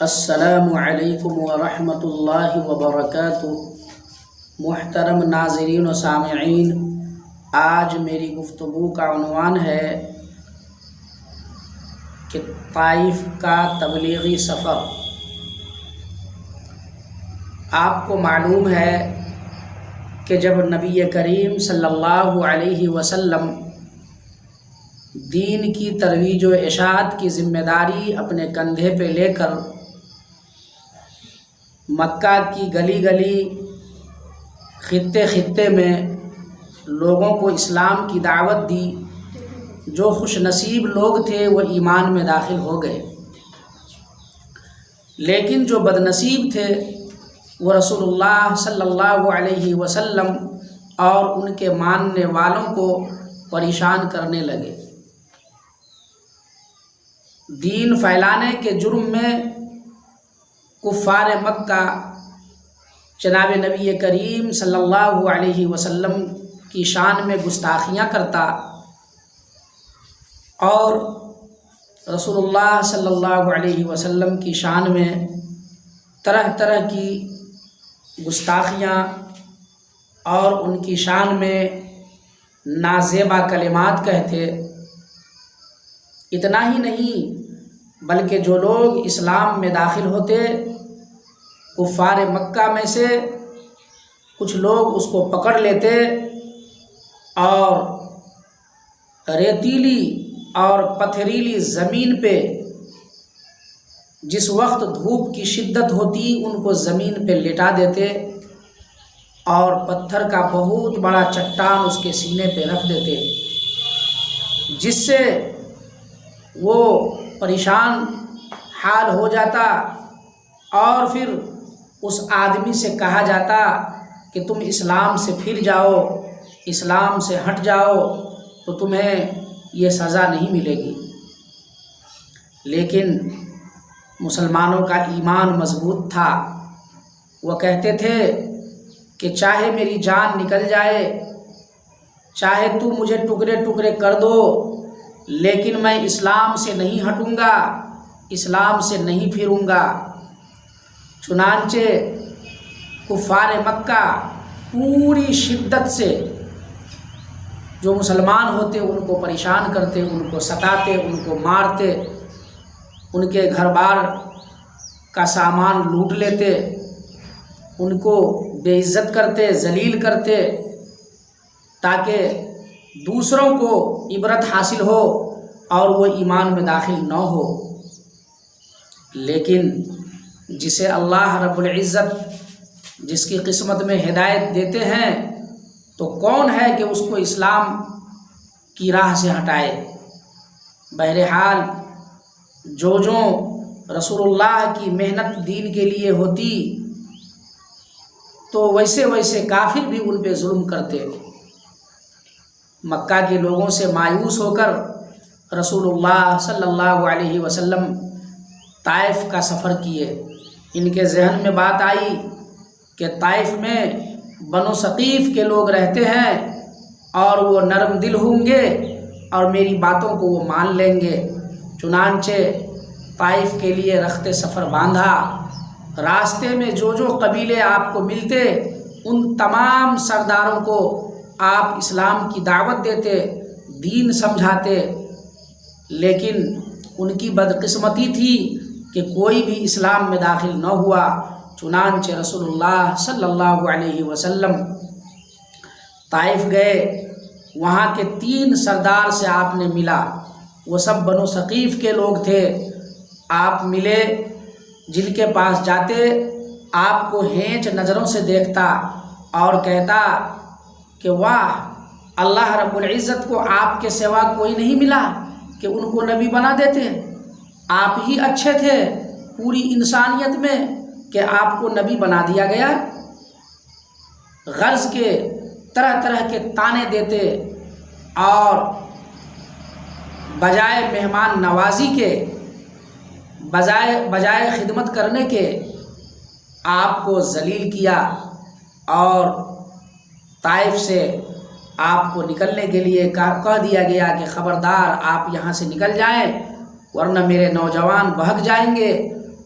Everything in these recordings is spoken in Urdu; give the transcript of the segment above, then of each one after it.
السلام علیکم ورحمۃ اللہ وبرکاتہ۔ محترم ناظرین و سامعین، آج میری گفتگو کا عنوان ہے کہ طائف کا تبلیغی سفر۔ آپ کو معلوم ہے کہ جب نبی کریم صلی اللہ علیہ وسلم دین کی ترویج و اشاعت کی ذمہ داری اپنے کندھے پہ لے کر مکہ کی گلی گلی خطے خطے میں لوگوں کو اسلام کی دعوت دی، جو خوش نصیب لوگ تھے وہ ایمان میں داخل ہو گئے، لیکن جو بد نصیب تھے وہ رسول اللہ صلی اللہ علیہ وسلم اور ان کے ماننے والوں کو پریشان کرنے لگے۔ دین پھیلانے کے جرم میں کفار مکہ جناب نبی کریم صلی اللہ علیہ وسلم کی شان میں گستاخیاں کرتا اور رسول اللہ صلی اللہ علیہ وسلم کی شان میں طرح طرح کی گستاخیاں اور ان کی شان میں نازیبا کلمات کہتے۔ اتنا ہی نہیں بلکہ جو لوگ اسلام میں داخل ہوتے، کفار مکہ میں سے کچھ لوگ اس کو پکڑ لیتے اور ریتیلی اور پتھریلی زمین پہ، جس وقت دھوپ کی شدت ہوتی، ان کو زمین پہ لٹا دیتے اور پتھر کا بہت بڑا چٹان اس کے سینے پہ رکھ دیتے، جس سے وہ پریشان حال ہو جاتا اور پھر اس آدمی سے کہا جاتا کہ تم اسلام سے پھر جاؤ، اسلام سے ہٹ جاؤ تو تمہیں یہ سزا نہیں ملے گی۔ لیکن مسلمانوں کا ایمان مضبوط تھا، وہ کہتے تھے کہ چاہے میری جان نکل جائے، چاہے تو مجھے ٹکڑے ٹکڑے کر دو، لیکن میں اسلام سے نہیں ہٹوں گا، اسلام سے نہیں پھروں گا۔ چنانچہ کفار مکہ پوری شدت سے جو مسلمان ہوتے ان کو پریشان کرتے، ان کو ستاتے، ان کو مارتے، ان کے گھر بار کا سامان لوٹ لیتے، ان کو بے عزت کرتے، ذلیل کرتے، تاکہ دوسروں کو عبرت حاصل ہو اور وہ ایمان میں داخل نہ ہو۔ لیکن جسے اللہ رب العزت جس کی قسمت میں ہدایت دیتے ہیں تو کون ہے کہ اس کو اسلام کی راہ سے ہٹائے؟ بہرحال جو رسول اللہ کی محنت دین کے لیے ہوتی تو ویسے ویسے کافر بھی ان پہ ظلم کرتے۔ مکہ کے لوگوں سے مایوس ہو کر رسول اللہ صلی اللہ علیہ وسلم طائف کا سفر کیے۔ ان کے ذہن میں بات آئی کہ طائف میں بنو ثقیف کے لوگ رہتے ہیں اور وہ نرم دل ہوں گے اور میری باتوں کو وہ مان لیں گے۔ چنانچہ طائف کے لیے رخت سفر باندھا۔ راستے میں جو جو قبیلے آپ کو ملتے ان تمام سرداروں کو آپ اسلام کی دعوت دیتے، دین سمجھاتے، لیکن ان کی بدقسمتی تھی کہ کوئی بھی اسلام میں داخل نہ ہوا۔ چنانچہ رسول اللہ صلی اللہ علیہ وسلم طائف گئے، وہاں کے 3 سردار سے آپ نے ملا، وہ سب بنو ثقیف کے لوگ تھے۔ آپ ملے، جن کے پاس جاتے آپ کو ہینچ نظروں سے دیکھتا اور کہتا کہ واہ، اللہ رب العزت کو آپ کے سوا کوئی نہیں ملا کہ ان کو نبی بنا دیتے، آپ ہی اچھے تھے پوری انسانیت میں کہ آپ کو نبی بنا دیا گیا۔ غرض کے طرح طرح کے طعنے دیتے اور بجائے مہمان نوازی کے، بجائے خدمت کرنے کے آپ کو ذلیل کیا اور طائف سے آپ کو نکلنے کے لیے کہہ دیا گیا کہ خبردار آپ یہاں سے نکل جائیں ورنہ میرے نوجوان بہک جائیں گے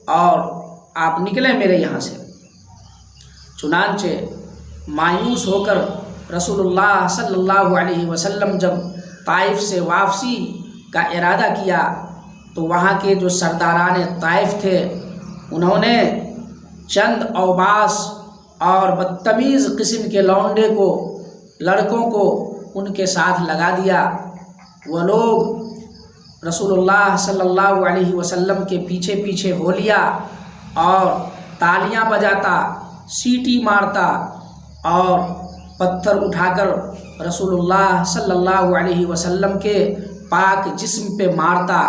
اور آپ نکلیں میرے یہاں سے۔ چنانچہ مایوس ہو کر رسول اللہ صلی اللہ علیہ وسلم جب طائف سے واپسی کا ارادہ کیا تو وہاں کے جو سرداران طائف تھے انہوں نے چند اوباش اور بدتمیز قسم کے لونڈے کو، لڑکوں کو ان کے ساتھ لگا دیا۔ وہ لوگ رسول اللہ صلی اللہ علیہ وسلم کے پیچھے پیچھے ہو لیا اور تالیاں بجاتا، سیٹی مارتا اور پتھر اٹھا کر رسول اللہ صلی اللہ علیہ وسلم کے پاک جسم پہ مارتا۔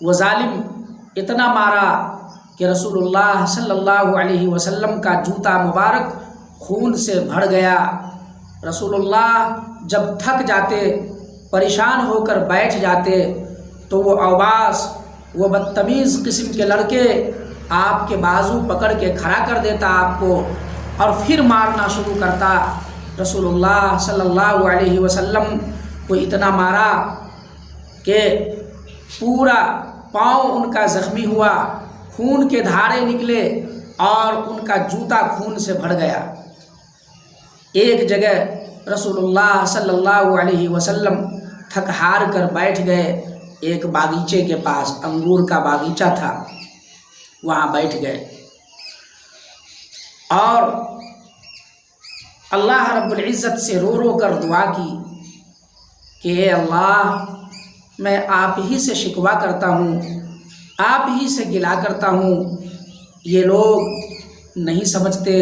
وہ ظالم اتنا مارا کہ رسول اللہ صلی اللہ علیہ وسلم کا جوتا مبارک خون سے بھر گیا۔ رسول اللہ جب تھک جاتے، پریشان ہو کر بیٹھ جاتے تو وہ اوباش، وہ بدتمیز قسم کے لڑکے آپ کے بازو پکڑ کے کھڑا کر دیتا آپ کو اور پھر مارنا شروع کرتا۔ رسول اللہ صلی اللہ علیہ وسلم کو اتنا مارا کہ پورا پاؤں ان کا زخمی ہوا، خون کے دھارے نکلے اور ان کا جوتا خون سے بھر گیا۔ ایک جگہ رسول اللہ صلی اللہ علیہ وسلم تھک ہار کر بیٹھ گئے، ایک باغیچے کے پاس، انگور کا باغیچہ تھا، وہاں بیٹھ گئے اور اللہ رب العزت سے رو رو کر دعا کی کہ اے اللہ، میں آپ ہی سے شکوہ کرتا ہوں، آپ ہی سے گلا کرتا ہوں، یہ لوگ نہیں سمجھتے،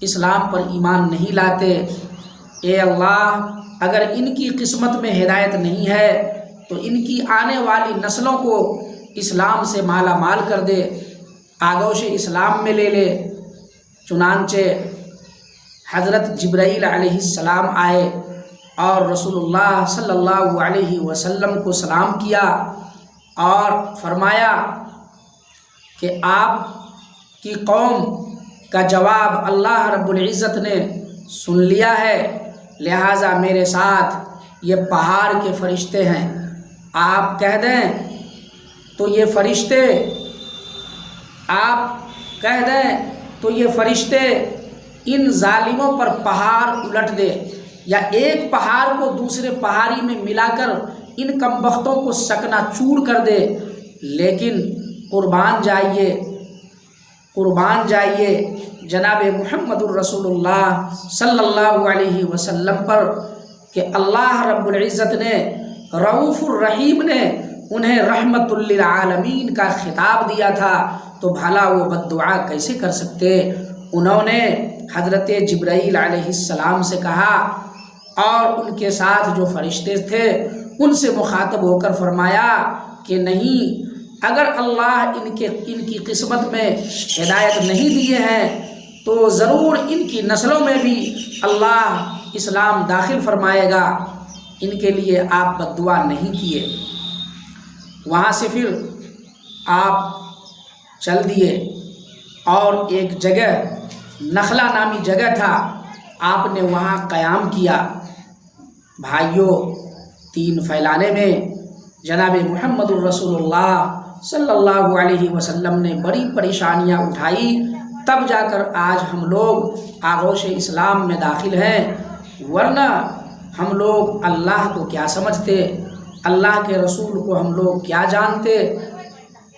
اسلام پر ایمان نہیں لاتے۔ اے اللہ، اگر ان کی قسمت میں ہدایت نہیں ہے تو ان کی آنے والی نسلوں کو اسلام سے مالا مال کر دے، آغوش اسلام میں لے لے۔ چنانچہ حضرت جبرائیل علیہ السلام آئے اور رسول اللہ صلی اللہ علیہ وسلم کو سلام کیا اور فرمایا کہ آپ کی قوم کا جواب اللہ رب العزت نے سن لیا ہے، لہٰذا میرے ساتھ یہ پہاڑ کے فرشتے ہیں، آپ کہہ دیں تو یہ فرشتے، آپ کہہ دیں تو یہ فرشتے ان ظالموں پر پہاڑ الٹ دے، یا ایک پہاڑ کو دوسرے پہاڑی میں ملا کر ان کمبختوں کو سکنا چور کر دے، لیکن قربان جائیے جناب محمد الرسول اللہ صلی اللہ علیہ وسلم پر کہ اللہ رب العزت نے، رؤوف الرحیم نے انہیں رحمت للعالمین کا خطاب دیا تھا، تو بھلا وہ بد دعا کیسے کر سکتے؟ انہوں نے حضرت جبرائیل علیہ السلام سے کہا اور ان کے ساتھ جو فرشتے تھے ان سے مخاطب ہو کر فرمایا کہ نہیں، اگر اللہ ان کی قسمت میں ہدایت نہیں دیے ہیں تو ضرور ان کی نسلوں میں بھی اللہ اسلام داخل فرمائے گا، ان کے لیے آپ بد دعا نہیں کیے۔ وہاں سے پھر آپ چل دیے اور ایک جگہ، نخلا نامی جگہ تھا، آپ نے وہاں قیام کیا۔ بھائیوں، دین پھیلانے میں جناب محمد الرسول اللہ صلی اللہ علیہ وسلم نے بڑی پریشانیاں اٹھائی، تب جا کر آج ہم لوگ آغوش اسلام میں داخل ہیں، ورنہ ہم لوگ اللہ کو کیا سمجھتے، اللہ کے رسول کو ہم لوگ کیا جانتے۔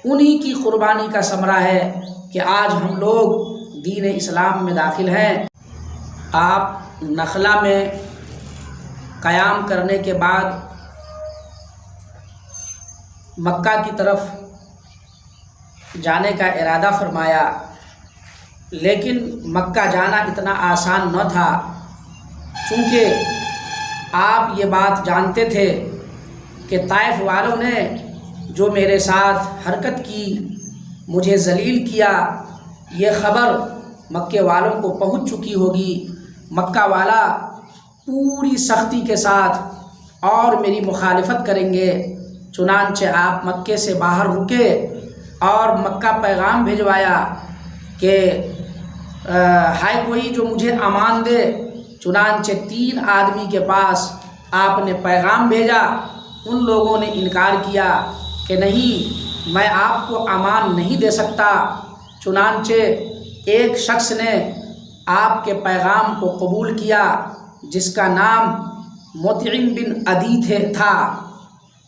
انہی کی قربانی کا ثمرہ ہے کہ آج ہم لوگ دین اسلام میں داخل ہیں۔ آپ نخلا میں قیام کرنے کے بعد مکہ کی طرف جانے کا ارادہ فرمایا، لیکن مکہ جانا اتنا آسان نہ تھا، چونکہ آپ یہ بات جانتے تھے کہ طائف والوں نے جو میرے ساتھ حرکت کی، مجھے ذلیل کیا، یہ خبر مکے والوں کو پہنچ چکی ہوگی، مکہ والا پوری سختی کے ساتھ اور میری مخالفت کریں گے۔ چنانچہ آپ مکے سے باہر رکے اور مکہ پیغام بھیجوایا کہ ہے کوئی جو مجھے امان دے۔ چنانچہ 3 آدمی کے پاس آپ نے پیغام بھیجا، ان لوگوں نے انکار کیا کہ نہیں، میں آپ کو امان نہیں دے سکتا۔ چنانچہ ایک شخص نے آپ کے پیغام کو قبول کیا جس کا نام مطعم بن عدی تھا۔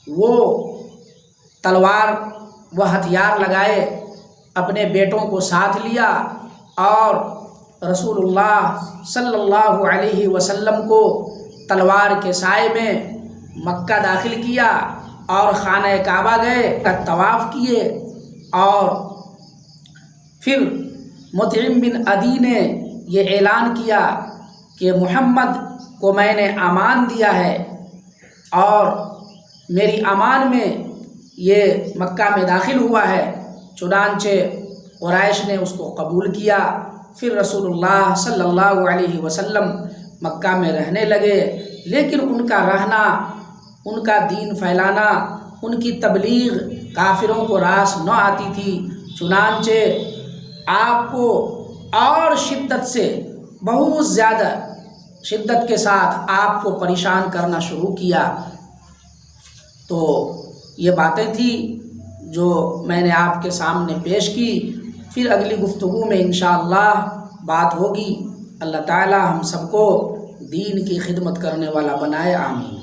وہ تلوار و ہتھیار لگائے، اپنے بیٹوں کو ساتھ لیا اور رسول اللہ صلی اللہ علیہ وسلم کو تلوار کے سائے میں مکہ داخل کیا اور خانہ کعبہ گئے، طواف کیے، اور پھر مطعم بن عدی نے یہ اعلان کیا کہ محمد کو میں نے امان دیا ہے اور میری امان میں یہ مکہ میں داخل ہوا ہے۔ چنانچہ قریش نے اس کو قبول کیا۔ پھر رسول اللہ صلی اللہ علیہ وسلم مکہ میں رہنے لگے، لیکن ان کا رہنا، ان کا دین پھیلانا، ان کی تبلیغ کافروں کو راس نہ آتی تھی۔ چنانچہ آپ کو اور شدت سے، بہت زیادہ شدت کے ساتھ آپ کو پریشان کرنا شروع کیا۔ تو یہ باتیں تھیں جو میں نے آپ کے سامنے پیش کی۔ پھر اگلی گفتگو میں انشاءاللہ بات ہوگی۔ اللہ تعالی ہم سب کو دین کی خدمت کرنے والا بنائے، آمین۔